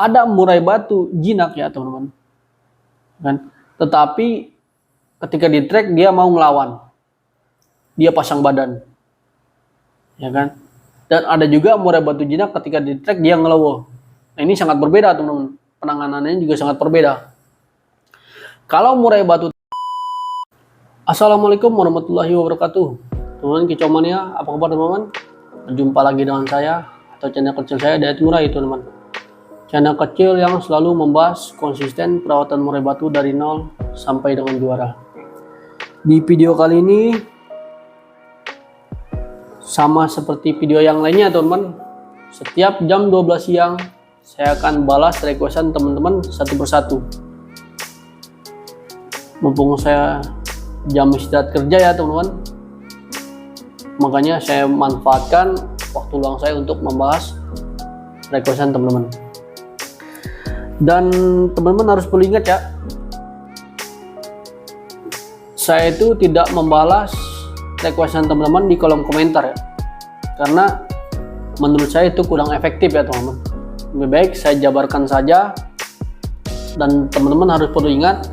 ada murai batu jinak ya teman-teman, kan? Tetapi ketika di track dia mau ngelawan, dia pasang badan, ya kan? Dan ada juga murai batu jinak ketika di track dia ngelewo. Nah, ini sangat berbeda teman-teman, penanganannya juga sangat berbeda. Kalau murai batu, Assalamualaikum warahmatullahi wabarakatuh, teman-teman kicomania, apa kabar teman-teman? Berjumpa lagi dengan saya atau channel kecil saya Dayat Murai teman-teman. Channel kecil yang selalu membahas konsisten perawatan murai batu dari nol sampai dengan juara. Di video kali ini sama seperti video yang lainnya teman-teman, setiap jam 12 siang saya akan balas requestan teman-teman satu persatu. Mumpung saya jam istirahat kerja ya teman-teman, makanya saya manfaatkan waktu luang saya untuk membahas requestan teman-teman. Dan teman-teman harus perlu ingat ya, saya itu tidak membalas requestan teman-teman di kolom komentar ya, karena menurut saya itu kurang efektif ya teman-teman. Lebih baik saya jabarkan saja, dan teman-teman harus perlu ingat,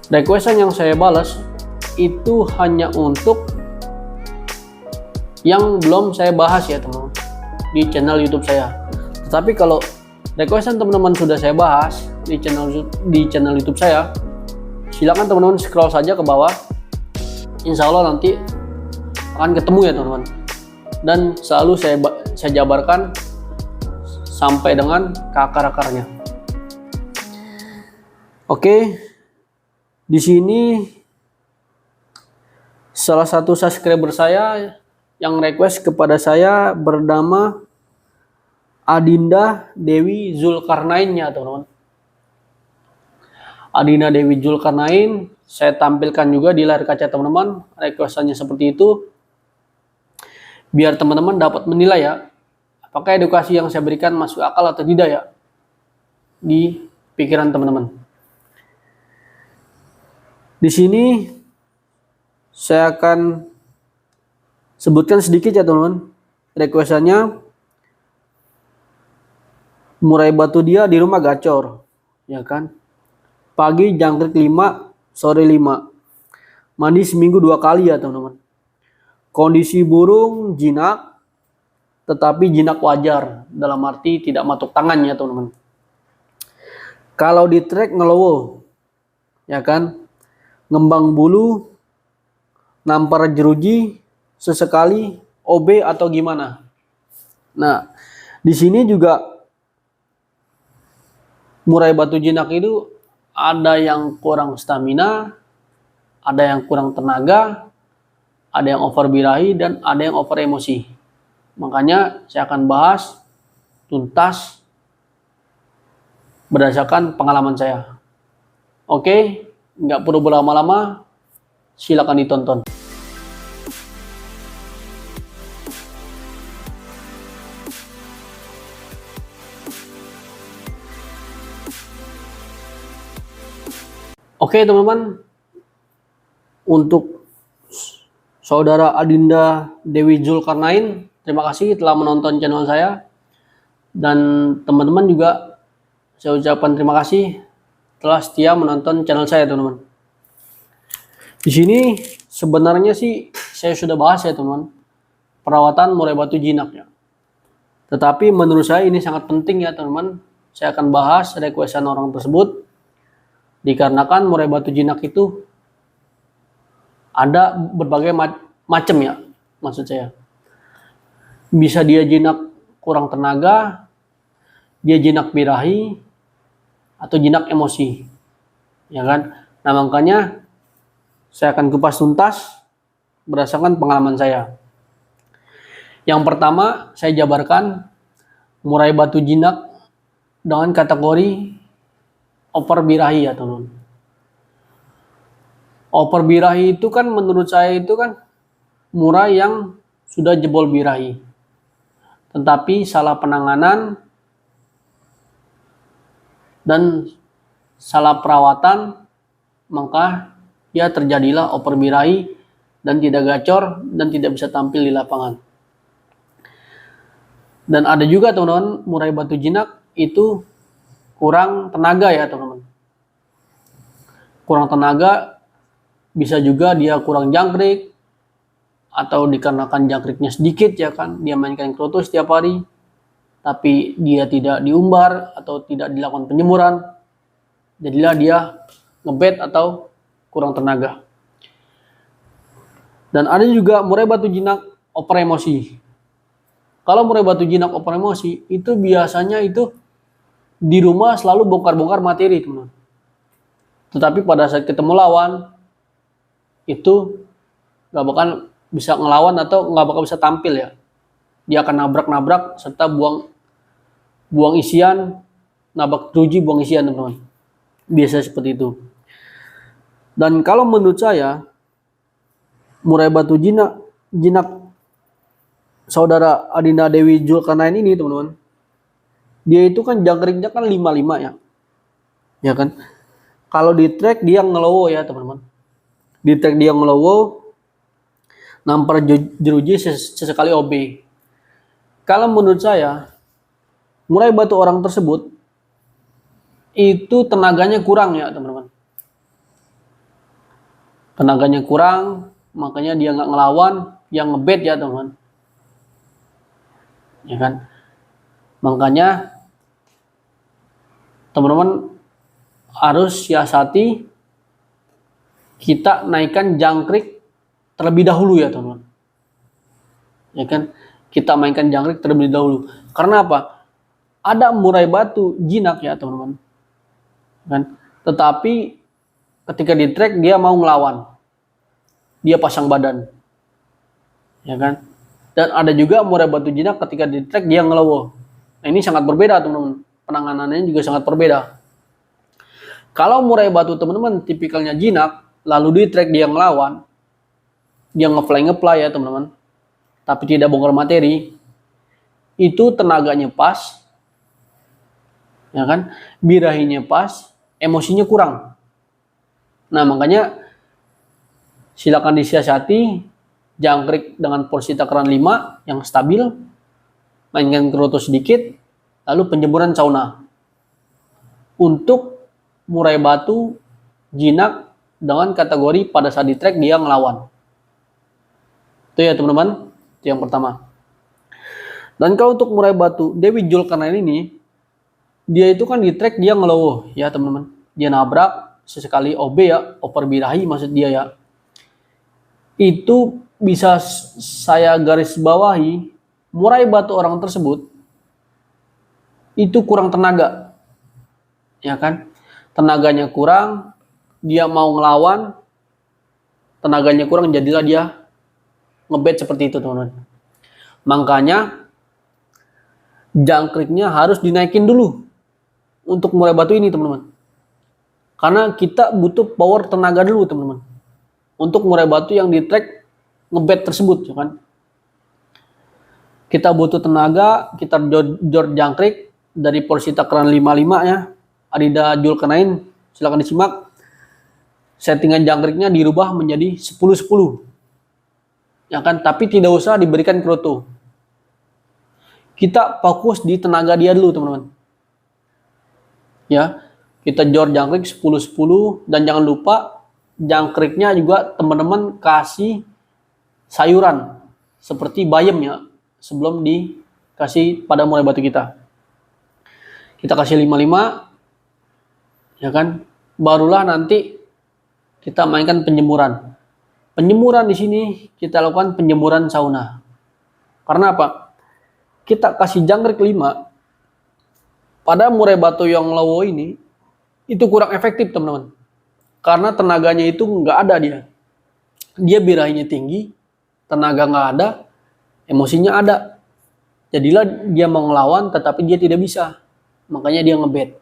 requestan yang saya balas itu hanya untuk yang belum saya bahas ya teman-teman di channel YouTube saya. Tetapi kalau requestan teman-teman sudah saya bahas di channel YouTube saya, silakan teman-teman scroll saja ke bawah. Insya Allah nanti akan ketemu ya teman-teman. Dan selalu saya jabarkan sampai dengan ke akar-akarnya. Oke, di sini salah satu subscriber saya yang request kepada saya bernama Adinda Dewi Zulkarnain ya teman-teman. Adinda Dewi Zulkarnain, saya tampilkan juga di layar kaca teman-teman requestannya seperti itu, biar teman-teman dapat menilai ya, apakah edukasi yang saya berikan masuk akal atau tidak ya di pikiran teman-teman. Di sini saya akan sebutkan sedikit ya teman-teman requestannya. Murai batu dia di rumah gacor, ya kan? Pagi jangkrik 5, sore 5. Mandi seminggu 2 kali ya teman-teman. Kondisi burung jinak, tetapi jinak wajar, dalam arti tidak matuk tangan ya teman-teman. Kalau di trek ngelowo, ya kan? Ngembang bulu, nampar jeruji, sesekali OB atau gimana. Nah, di sini juga murai batu jinak itu ada yang kurang stamina, ada yang kurang tenaga, ada yang over birahi, dan ada yang over emosi. Makanya saya akan bahas tuntas berdasarkan pengalaman saya. Oke, nggak perlu berlama-lama, silakan ditonton. Oke teman-teman, untuk saudara Adinda Dewi Zulkarnain, terima kasih telah menonton channel saya. Dan teman-teman juga saya ucapkan terima kasih telah setia menonton channel saya teman-teman. Di sini sebenarnya sih saya sudah bahas ya teman-teman, perawatan murai batu jinak ya. Tetapi menurut saya ini sangat penting ya teman-teman. Saya akan bahas requestan orang tersebut, dikarenakan murai batu jinak itu ada berbagai macam ya, maksud saya. Bisa dia jinak kurang tenaga, dia jinak birahi, atau jinak emosi, ya kan? Nah makanya saya akan kupas tuntas berdasarkan pengalaman saya. Yang pertama saya jabarkan murai batu jinak dengan kategori over birahi ya teman-teman. Over birahi itu kan menurut saya itu kan murai yang sudah jebol birahi, tetapi salah penanganan dan salah perawatan, maka ya terjadilah over birahi dan tidak gacor dan tidak bisa tampil di lapangan. Dan ada juga teman-teman, murai batu jinak itu kurang tenaga ya teman-teman. Kurang tenaga, bisa juga dia kurang jangkrik, atau dikarenakan jangkriknya sedikit ya kan, dia mainkan kroto setiap hari, tapi dia tidak diumbar atau tidak dilakukan penjemuran, jadilah dia ngebet atau kurang tenaga. Dan ada juga murai batu jinak over emosi. Kalau murai batu jinak over emosi, itu biasanya itu di rumah selalu bongkar-bongkar materi teman. Tetapi pada saat ketemu lawan, itu nggak bakal bisa ngelawan atau nggak bakal bisa tampil ya. Dia akan nabrak-nabrak serta buang isian, nabrak teruji, buang isian teman-teman. Biasa seperti itu. Dan kalau menurut saya, murai batu jinak saudara Adinda Dewi Zulkarnain ini teman-teman, dia itu kan jangkriknya kan 55 ya. Ya kan? Kalau di track dia ngelowo ya teman-teman. Di track dia ngelowo, nampar jeruji sesekali OB. Kalau menurut saya, murai batu orang tersebut itu tenaganya kurang ya teman-teman. Tenaganya kurang, makanya dia nggak ngelawan, dia ngebet ya teman-teman. Ya kan? Makanya teman-teman harus siasati, kita naikkan jangkrik terlebih dahulu ya teman-teman. Ya kan? Kita mainkan jangkrik terlebih dahulu. Karena apa? Ada murai batu jinak ya teman-teman. Kan? Tetapi ketika di track dia mau ngelawan. Dia pasang badan. Ya kan? Dan ada juga murai batu jinak ketika di track dia ngelowo. Nah, ini sangat berbeda teman-teman. Penanganannya juga sangat berbeda. Kalau murai batu teman-teman tipikalnya jinak, lalu di track dia ngelawan, dia nge-fly ya teman-teman, tapi tidak bongkar materi, itu tenaganya pas, ya kan, birahinya pas, emosinya kurang. Nah makanya silakan disiasati, jangkrik dengan porsi takaran 5 yang stabil, mainkan kroto sedikit, lalu penjemuran sauna. Untuk murai batu jinak dengan kategori pada saat di track dia ngelawan. Itu ya teman-teman, itu yang pertama. Dan kalau untuk murai batu Dewi Zulkarnain ini, dia itu kan di track dia ngelowo ya teman-teman. Dia nabrak sesekali OB ya, over birahi maksud dia ya. Itu bisa saya garis bawahi, murai batu orang tersebut itu kurang tenaga. Ya kan? Tenaganya kurang, dia mau ngelawan, tenaganya kurang, jadilah dia ngebet seperti itu teman-teman. Makanya jangkriknya harus dinaikin dulu untuk murai batu ini teman-teman. Karena kita butuh power tenaga dulu teman-teman. Untuk murai batu yang di track ngebet tersebut ya kan. Kita butuh tenaga, kita jor jangkrik dari porsi takaran 55 ya. Adinda Zulkarnain, silakan disimak. Settingan jangkriknya dirubah menjadi 10-10. Ya kan, tapi tidak usah diberikan kroto. Kita fokus di tenaga dia dulu, teman-teman. Ya, kita jor jangkrik 10-10 dan jangan lupa jangkriknya juga teman-teman kasih sayuran seperti bayam ya sebelum dikasih pada murai batu kita. Kita kasih 55 ya kan, barulah nanti kita mainkan penjemuran. Penjemuran di sini kita lakukan penjemuran sauna. Karena apa? Kita kasih jangkrik 5 pada murai batu yang lowo ini itu kurang efektif teman-teman. Karena tenaganya itu nggak ada dia. Dia birahinya tinggi, tenaga nggak ada, emosinya ada. Jadilah dia mau ngelawan tetapi dia tidak bisa. Makanya dia ngebet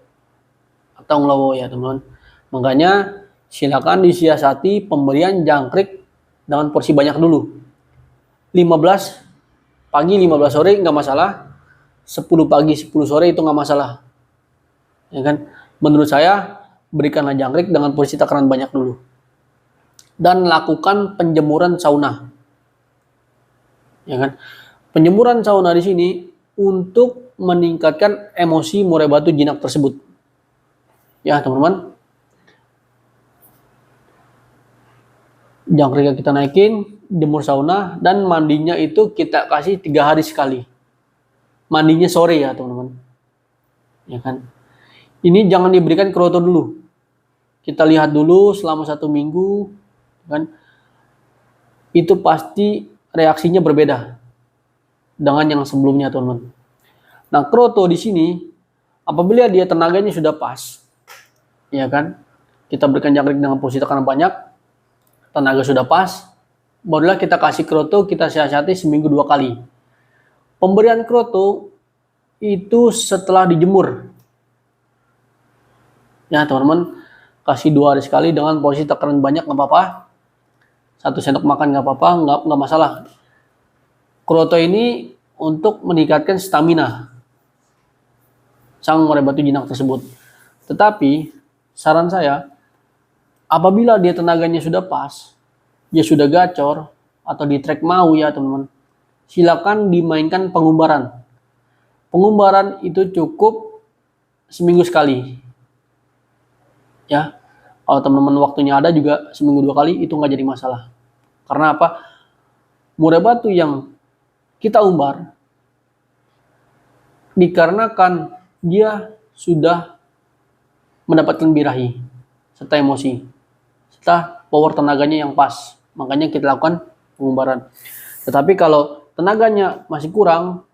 atau ngelowo ya teman-teman. Makanya silakan disiasati pemberian jangkrik dengan porsi banyak dulu. 15 pagi 15 sore nggak masalah. 10 pagi 10 sore itu nggak masalah. Ya kan? Menurut saya berikanlah jangkrik dengan porsi takaran banyak dulu. Dan lakukan penjemuran sauna. Ya kan? Penjemuran sauna di sini untuk meningkatkan emosi murai batu jinak tersebut. Ya teman-teman, jangkriknya kita naikin, jemur sauna, dan mandinya itu kita kasih 3 hari sekali. Mandinya sore ya teman-teman, ya kan. Ini jangan diberikan kroto dulu, kita lihat dulu selama 1 minggu, kan. Itu pasti reaksinya berbeda dengan yang sebelumnya teman-teman. Nah, kroto di sini apabila dia tenaganya sudah pas, ya kan, kita berikan jangkrik dengan posisi tekanan banyak, tenaga sudah pas, barulah kita kasih kroto, kita siasati seminggu 2 kali. Pemberian kroto itu setelah dijemur, ya teman-teman, kasih 2 hari sekali dengan posisi tekanan banyak nggak apa-apa, 1 sendok makan nggak apa-apa, nggak masalah. Kroto ini untuk meningkatkan stamina sang murai batu jinak tersebut. Tetapi saran saya, apabila dia tenaganya sudah pas, dia sudah gacor atau di track mau ya teman-teman, silakan dimainkan pengumbaran. Pengumbaran itu cukup seminggu sekali. Ya, kalau teman-teman waktunya ada juga seminggu 2 kali itu nggak jadi masalah. Karena apa? Murai batu yang kita umbar dikarenakan dia sudah mendapatkan birahi serta emosi, serta power tenaganya yang pas, makanya kita lakukan pengumbaran. Tetapi kalau tenaganya masih kurang,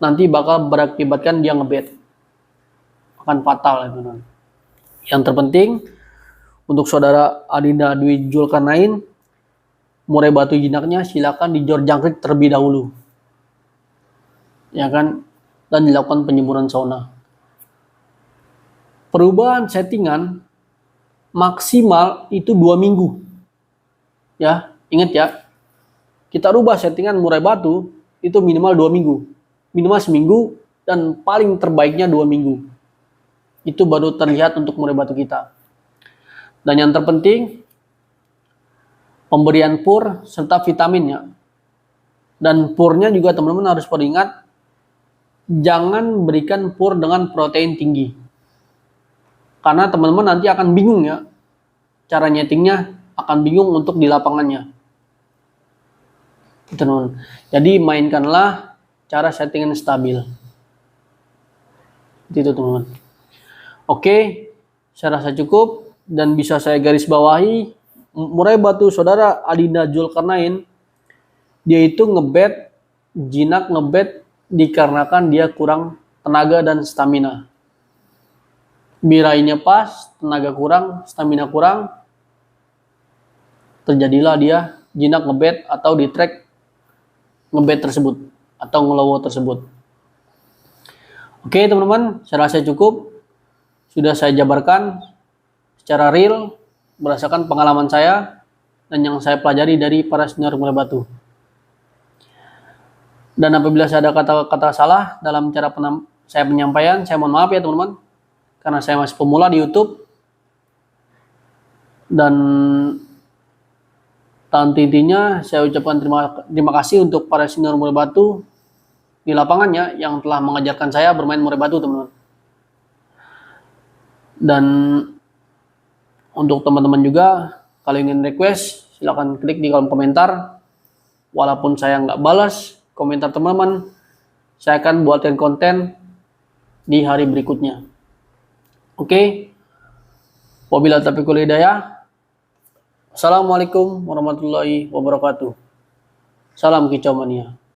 nanti bakal berakibatkan dia ngebet, akan fatal ya teman-teman. Yang terpenting untuk saudara Adinda Dwi Zulkarnain, murai batu jinaknya silakan dijor jangkrik terlebih dahulu, ya kan, dan dilakukan penjemuran sauna. Perubahan settingan maksimal itu 2 minggu, ya ingat ya, kita rubah settingan murai batu itu minimal 2 minggu, minimal seminggu, dan paling terbaiknya 2 minggu. Itu baru terlihat untuk murai batu kita. Dan yang terpenting, pemberian pur serta vitaminnya. Dan purnya juga teman-teman harus peringat, jangan berikan pur dengan protein tinggi. Karena teman-teman nanti akan bingung ya, cara nyetingnya akan bingung untuk di lapangannya. Teman-teman. Jadi mainkanlah cara settingan stabil. Itu teman-teman. Oke, saya rasa cukup. Dan bisa saya garis bawahi, murai batu saudara Adinda Zulkarnain, dia itu ngebet, jinak ngebet dikarenakan dia kurang tenaga dan stamina. Birainya pas, tenaga kurang, stamina kurang, terjadilah dia jinak ngebet atau di track ngebet tersebut atau ngelowo tersebut. Oke teman-teman, saya rasa cukup. Sudah saya jabarkan secara real berdasarkan pengalaman saya dan yang saya pelajari dari para senior murai batu. Dan apabila saya ada kata-kata salah dalam cara saya penyampaian, saya mohon maaf ya teman-teman, karena saya masih pemula di YouTube. Dan intinya saya ucapkan terima kasih untuk para senior murai batu di lapangannya yang telah mengajarkan saya bermain murai batu teman-teman. Dan untuk teman-teman juga, kalau ingin request, silahkan klik di kolom komentar. Walaupun saya nggak balas komentar teman-teman, saya akan buatkan konten di hari berikutnya. Oke, wabillahi taufiq wal hidayah. Assalamualaikum warahmatullahi wabarakatuh. Salam kicau mania.